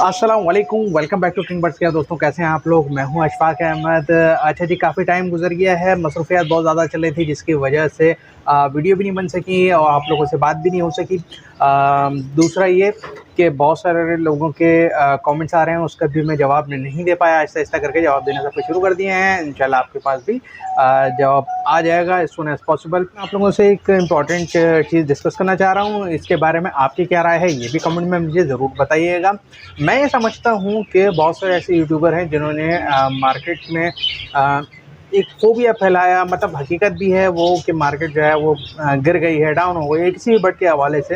अस्सलाम वालेकुम, welcome back to King Birds. क्या दोस्तों, कैसे हैं आप लोग? मैं हूं अशफाक अहमद। अच्छा जी, काफ़ी टाइम गुजर गया है, मसरूफियात बहुत ज़्यादा चल रही थी जिसकी वजह से वीडियो भी नहीं बन सकी और आप लोगों से बात भी नहीं हो सकी। दूसरा ये कि बहुत सारे लोगों के कमेंट्स आ रहे हैं, उसका भी मैं जवाब नहीं दे पाया। आहिस्ता आहिस्ता करके जवाब देना सबको शुरू कर दिए हैं। इंशाल्लाह आपके पास भी जवाब आ जाएगा एज सुन एज पॉसिबल। आप लोगों से एक इम्पॉर्टेंट चीज़ डिस्कस करना चाह रहा हूँ, इसके बारे में आपकी क्या राय है ये भी कमेंट में मुझे ज़रूर बताइएगा। मैं ये समझता हूँ कि बहुत सारे ऐसे यूट्यूबर हैं जिन्होंने मार्केट में एक फोबिया फैलाया, मतलब हकीकत भी है वो कि मार्केट जो है वो गिर गई है, डाउन हो गई है, किसी भी बट के हवाले से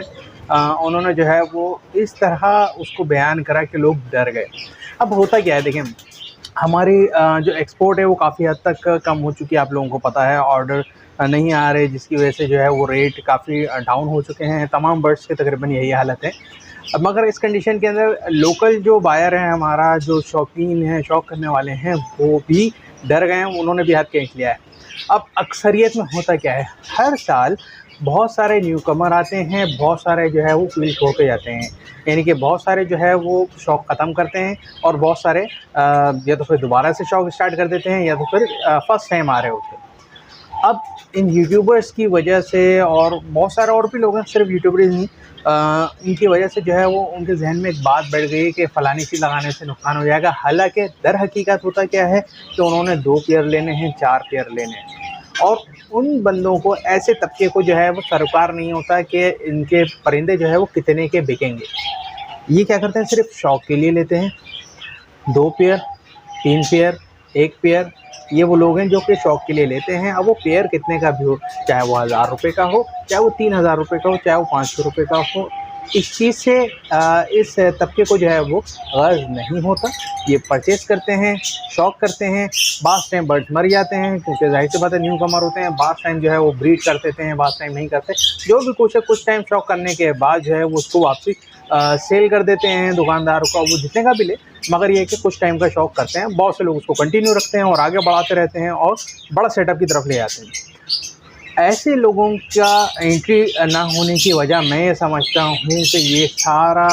उन्होंने जो है वो इस तरह उसको बयान करा कि लोग डर गए। अब होता क्या है, देखें, हमारी जो एक्सपोर्ट है वो काफ़ी हद तक कम हो चुकी है। आप लोगों को पता है, ऑर्डर नहीं आ रहे, जिसकी वजह से जो है वो रेट काफ़ी डाउन हो चुके हैं। तमाम बर्ड्स की तकरीबन यही हालत है। अब मगर इस कंडीशन के अंदर लोकल जो बायर हैं, हमारा जो शौकीन है, शौक़ करने वाले हैं, वो भी डर गए हैं, उन्होंने भी हाथ खींच लिया है। अब अक्सरियत में होता क्या है, हर साल बहुत सारे न्यू कमर आते हैं, बहुत सारे जो है वो फील्ड छोड़ के जाते हैं, यानी कि बहुत सारे जो है वो शौक़ ख़त्म करते हैं और बहुत सारे या तो फिर दोबारा से शौक़ स्टार्ट कर देते हैं या तो फिर फर्स्ट टाइम आ रहे होते हैं। अब इन यूट्यूबर्स की वजह से और बहुत सारे और भी लोग हैं, सिर्फ यूट्यूबर्स नहीं, इनकी वजह से जो है वो उनके जहन में एक बात बैठ गई कि फ़लानी चीज़ लगाने से नुकसान हो जाएगा। हालांकि दर हकीकत होता क्या है कि उन्होंने 2 पेयर लेने हैं, 4 पेयर लेने हैं, और उन बंदों को, ऐसे तबके को जो है वो सरोकार नहीं होता कि इनके परिंदे जो है वो कितने के बिकेंगे। ये क्या करते हैं, सिर्फ शौक़ के लिए लेते हैं। 2 पेयर, 3 पेयर, 1 पेयर, ये वो लोग हैं जो कि शौक़ के लिए लेते हैं। अब वो पेयर कितने का भी हो, चाहे वो 1000 रुपये का हो, चाहे वो 3000 रुपये का हो, चाहे वो 500 रुपये का हो, इस चीज़ से इस तबके को जो है वो गर्ज नहीं होता। ये परचेज़ करते हैं, शौक़ करते हैं। बास टाइम बर्ड्स मर जाते हैं क्योंकि ज़ाहिर सी बात है, न्यू कमर होते हैं। बास टाइम जो है वो ब्रीड कर देते हैं, बास टाइम नहीं करते। जो भी कुछ टाइम शौक़ करने के बाद जो है वो उसको वापसी सेल कर देते हैं दुकानदारों को, वो जितने का भी ले, मगर ये है कि कुछ टाइम का शौक़ करते हैं। बहुत से लोग उसको कंटिन्यू रखते हैं और आगे बढ़ाते रहते हैं और बड़ा सेटअप की तरफ ले जाते हैं। ऐसे लोगों का एंट्री ना होने की वजह मैं ये समझता हूँ कि ये सारा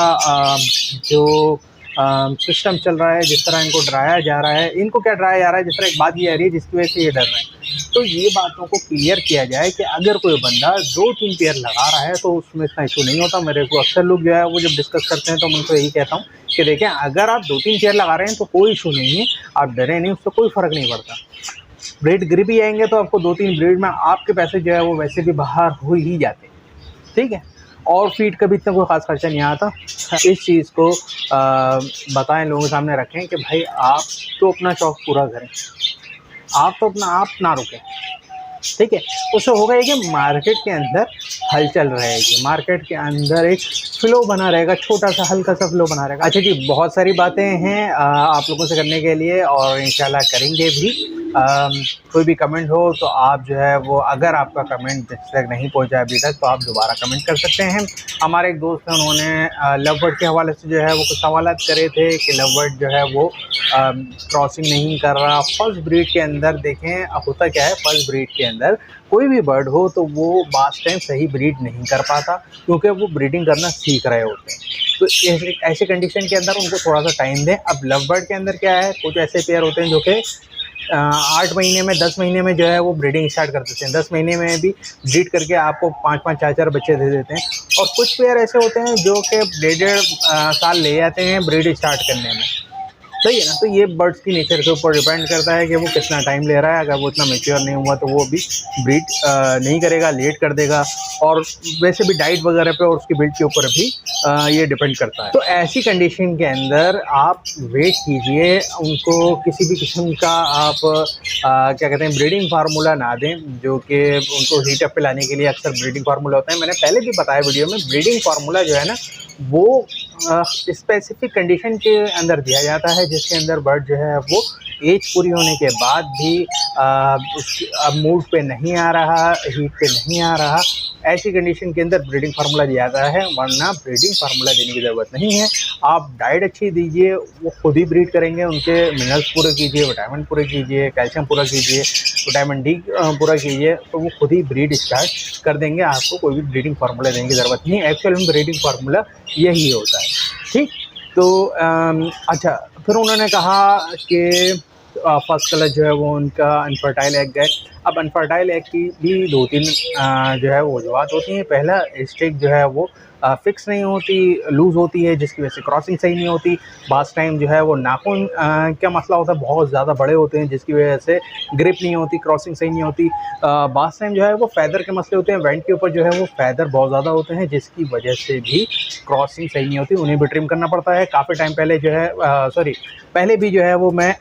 जो सिस्टम चल रहा है, जिस तरह इनको डराया जा रहा है, इनको क्या डराया जा रहा है, जिस तरह एक बात ये आ रही है जिसकी वजह से ये डर रहे हैं। तो ये बातों को क्लियर किया जाए कि अगर कोई बंदा 2-3 पेयर लगा रहा है तो उसमें इतना इशू नहीं होता। मेरे को अक्सर लोग जो है वो जब डिस्कस करते हैं तो मैं उनको यही कहता हूँ कि देखें, अगर आप 2-3 पेयर लगा रहे हैं तो कोई इशू नहीं है, आप डरें नहीं, उससे कोई फ़र्क नहीं पड़ता। ब्रीड गिर भी आएंगे तो आपको 2-3 ब्रीड में आपके पैसे जो है वो वैसे भी बाहर हो ही जाते हैं, ठीक है। और फीड का भी इतना कोई ख़ास खर्चा नहीं आता। इस चीज़ को बताएं, लोगों के सामने रखें कि भाई आप तो अपना शौक़ पूरा करें, आप तो अपना आप ना रुकें, ठीक है। उससे होगा ये कि मार्केट के अंदर हलचल रहेगी, मार्केट के अंदर एक फ्लो बना रहेगा, छोटा सा हल्का सा फ्लो बना रहेगा। अच्छा जी, बहुत सारी बातें हैं आप लोगों से करने के लिए और इंशाल्लाह करेंगे भी। कोई भी कमेंट हो तो आप जो है वो, अगर आपका कमेंट जिस तक नहीं पहुंचा अभी तक, तो आप दोबारा कमेंट कर सकते हैं। हमारे एक दोस्त हैं, उन्होंने लव बर्ड के हवाले से जो है वो कुछ सवालात करे थे कि लव बर्ड जो है वो क्रॉसिंग नहीं कर रहा। फर्स्ट ब्रीड के अंदर देखें होता क्या है, फर्स्ट ब्रीड के अंदर कोई भी बर्ड हो तो वो बास टाइम सही ब्रीड नहीं कर पाता क्योंकि वो ब्रीडिंग करना सीख रहे होते हैं। तो ऐसे कंडीशन के अंदर उनको थोड़ा सा टाइम दें। अब लव बर्ड के अंदर क्या है, कुछ ऐसे पेयर होते हैं जो कि 8 महीने में, 10 महीने में जो है वो ब्रीडिंग स्टार्ट कर देते हैं। 10 महीने में भी ब्रीड करके आपको 5-5, 4-4 बच्चे दे देते हैं। और कुछ पेयर ऐसे होते हैं जो कि 1.5 साल ले जाते हैं ब्रीड स्टार्ट करने में, सही है ना। तो ये बर्ड्स की नेचर के ऊपर डिपेंड करता है कि वो कितना टाइम ले रहा है। अगर वो इतना मैच्योर नहीं हुआ तो वो भी ब्रीड नहीं करेगा, लेट कर देगा। और वैसे भी डाइट वगैरह पे और उसकी बिल्ड के ऊपर भी ये डिपेंड करता है। तो ऐसी कंडीशन के अंदर आप वेट कीजिए, उनको किसी भी किस्म का आप क्या कहते हैं, ब्रीडिंग फार्मूला ना दें, जो कि उनको हीटअप पे लाने के लिए अक्सर ब्रीडिंग फार्मूला होता है। मैंने पहले भी बताया वीडियो में, ब्रीडिंग फार्मूला जो है ना वो स्पेसिफिक कंडीशन के अंदर दिया जाता है, जिसके अंदर बर्ड जो है वो एज पूरी होने के बाद भी उसके मूड पे नहीं आ रहा, हीट पे नहीं आ रहा, ऐसी कंडीशन के अंदर ब्रीडिंग फार्मूला दिया जाता है। वरना ब्रीडिंग फार्मूला देने की ज़रूरत नहीं है। आप डाइट अच्छी दीजिए, वो खुद ही ब्रीड करेंगे। उनके मिनरल्स पूरे कीजिए, विटामिन पूरे कीजिए, कैल्शियम पूरा कीजिए, विटामिन डी पूरा कीजिए, तो वो खुद ही ब्रीड स्टार्ट कर देंगे। आपको कोई भी ब्रीडिंग फार्मूला देने की ज़रूरत नहीं है। एक्चुअल में ब्रीडिंग फार्मूला यही होता है, ठीक। तो अच्छा, फिर उन्होंने कहा कि फर्स्ट कलर जो है वो उनका अनफर्टाइल एग है। अब अनफर्टाइल एग की भी 2-3 जो है वो वजूहत होती हैं। पहला, स्टिक जो है वो फिक्स नहीं होती, लूज़ होती है, जिसकी वजह से क्रॉसिंग सही नहीं होती। बाज़ टाइम जो है वो नाखून का मसला होता है, बहुत ज़्यादा बड़े होते हैं, जिसकी वजह से ग्रिप नहीं होती, क्रॉसिंग सही नहीं होती। बाज़ टाइम जो है वो फ़ेदर के मसले होते हैं, वेंट के ऊपर जो है वो फ़ेदर बहुत ज़्यादा होते हैं, जिसकी वजह से भी क्रॉसिंग सही नहीं होती, उन्हें भी ट्रिम करना पड़ता है। काफ़ी टाइम पहले जो है पहले भी जो है वो मैं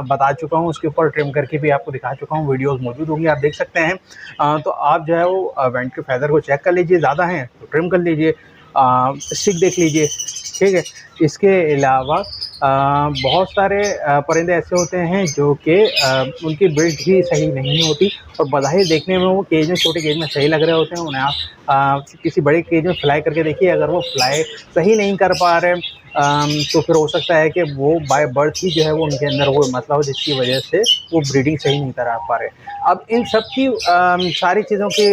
बता चुका हूँ, उसके ऊपर ट्रिम करके भी आपको दिखा चुका हूँ, वीडियोज़ मौजूद होंगी, आप देख सकते हैं। तो आप जो है वो वेंट के फ़ेदर को चेक कर लीजिए, ज़्यादा हैं तो ट्रिम कर लीजिए, स्टिक देख लीजिए, ठीक है। इसके अलावा बहुत सारे परिंदे ऐसे होते हैं जो कि उनकी बिल्ड ही सही नहीं होती, और बज़ाहिर देखने में वो केज में, छोटे केज में सही लग रहे होते हैं। उन्हें आप किसी बड़े केज में फ्लाई करके देखिए, अगर वो फ्लाई सही नहीं कर पा रहे तो फिर हो सकता है कि वो बाय बर्थ ही जो है वो उनके अंदर वो मसला हो, जिसकी वजह से वो ब्रीडिंग सही नहीं करा पा रहे। अब इन सब की सारी चीज़ों की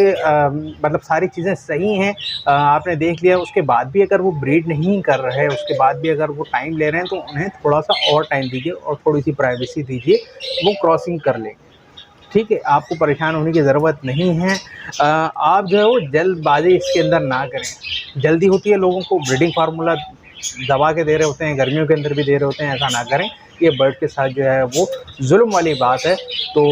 मतलब सारी चीज़ें सही हैं, आपने देख लिया, उसके बाद भी अगर वो ब्रीड नहीं कर रहे हैं, उसके बाद भी अगर वो टाइम ले रहे हैं, तो उन्हें थोड़ा-सा और टाइम दीजिए और थोड़ी-सी प्राइवेसी दीजिए, वो क्रॉसिंग कर लेंगे, ठीक है? आपको परेशान होने की ज़रूरत नहीं है। आप जो है वो जल्दबाज़ी इसके अंदर ना करें। जल्दी होती है लोगों को, ब्रीडिंग फार्मूला दबा के दे रहे होते हैं, गर्मियों के अंदर भी दे रहे होते हैं, ऐसा ना करें। ये बर्ड के साथ जो है वो जुल्म वाली बात है। तो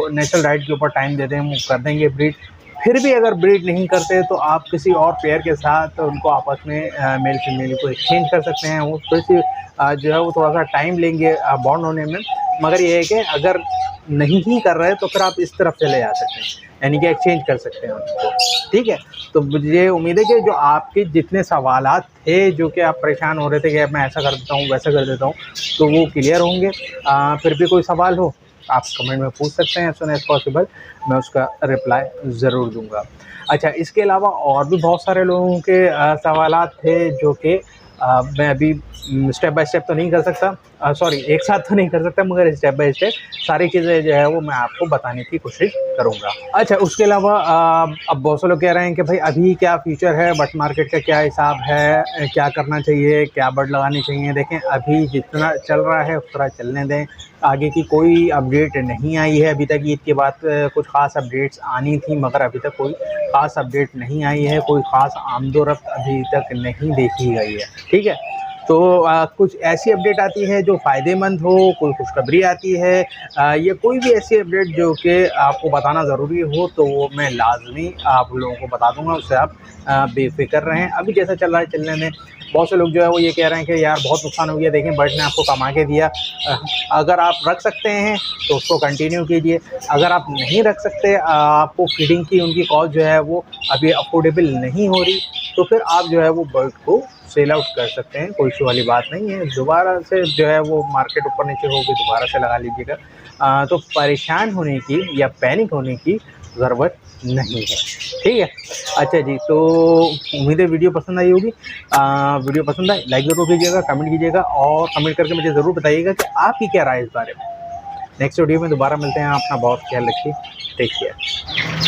नेचुरल राइट के ऊपर टाइम दे दें, वो कर देंगे ब्रीड। फिर भी अगर ब्रीड नहीं करते तो आप किसी और पेयर के साथ उनको आपस में मेल फीमेल को एक्सचेंज कर सकते हैं। वो थोड़ी सी जो है वो थोड़ा-सा टाइम लेंगे बॉन्ड होने में, मगर ये है कि अगर नहीं ही कर रहे तो फिर आप इस तरफ चले जा सकते हैं, यानी कि एक्सचेंज कर सकते हैं उनको, ठीक है। तो मुझे उम्मीद है कि जो आपके जितने सवालात थे, जो कि आप परेशान हो रहे थे कि अब मैं ऐसा कर देता हूँ, वैसा कर देता हूँ, तो वो क्लियर होंगे। फिर भी कोई सवाल हो आप कमेंट में पूछ सकते हैं, एज़ सून एज़ पॉसिबल मैं उसका रिप्लाई ज़रूर दूँगा। अच्छा, इसके अलावा और भी बहुत सारे लोगों के सवालात थे, जो कि मैं अभी स्टेप बाय स्टेप तो नहीं कर सकता, सॉरी, एक साथ तो नहीं कर सकता, मगर स्टेप बाय स्टेप सारी चीज़ें जो है वो मैं आपको बताने की कोशिश करूँगा। अच्छा, उसके अलावा अब बहुत से लोग कह रहे हैं कि भाई अभी क्या फ्यूचर है, बट मार्केट का क्या हिसाब है, क्या करना चाहिए, क्या बर्ड लगानी चाहिए। देखें, अभी जितना चल रहा है उस तरह चलने दें, आगे की कोई अपडेट नहीं आई है अभी तक। ईद के बाद कुछ ख़ास अपडेट्स आनी थी, मगर अभी तक कोई ख़ास अपडेट नहीं आई है, कोई ख़ास आमदोरफ़्त अभी तक नहीं देखी गई है, ठीक है। तो कुछ ऐसी अपडेट आती है जो फ़ायदेमंद हो, कोई खुशखबरी आती है, या कोई भी ऐसी अपडेट जो कि आपको बताना ज़रूरी हो, तो वो मैं लाज़मी आप लोगों को बता दूँगा, उससे आप बेफ़िक्र रहें। अभी जैसा चल रहा है चलने में। बहुत से लोग जो है वो ये कह रहे हैं कि यार बहुत नुकसान हो गया, देखें बर्ड ने आपको कमा के दिया। अगर आप रख सकते हैं तो उसको कंटिन्यू कीजिए, अगर आप नहीं रख सकते, आपको फीडिंग की उनकी कॉस्ट जो है वो अभी अफोर्डेबल नहीं हो रही, तो फिर आप जो है वो बर्ड को सेल आउट कर सकते हैं, कोई इशू वाली बात नहीं है। दोबारा से जो है वो मार्केट ऊपर नीचे होगी, दोबारा से लगा लीजिएगा। तो परेशान होने की या पैनिक होने की ज़रूरत नहीं है, ठीक है। अच्छा जी, तो उम्मीद है वीडियो पसंद आई होगी। वीडियो पसंद आए लाइक ज़रूर कीजिएगा, कमेंट कीजिएगा, और कमेंट करके मुझे ज़रूर बताइएगा कि आपकी क्या राय है इस बारे में। नेक्स्ट वीडियो में दोबारा मिलते हैं, अपना बहुत ख्याल रखिए, टेक केयर।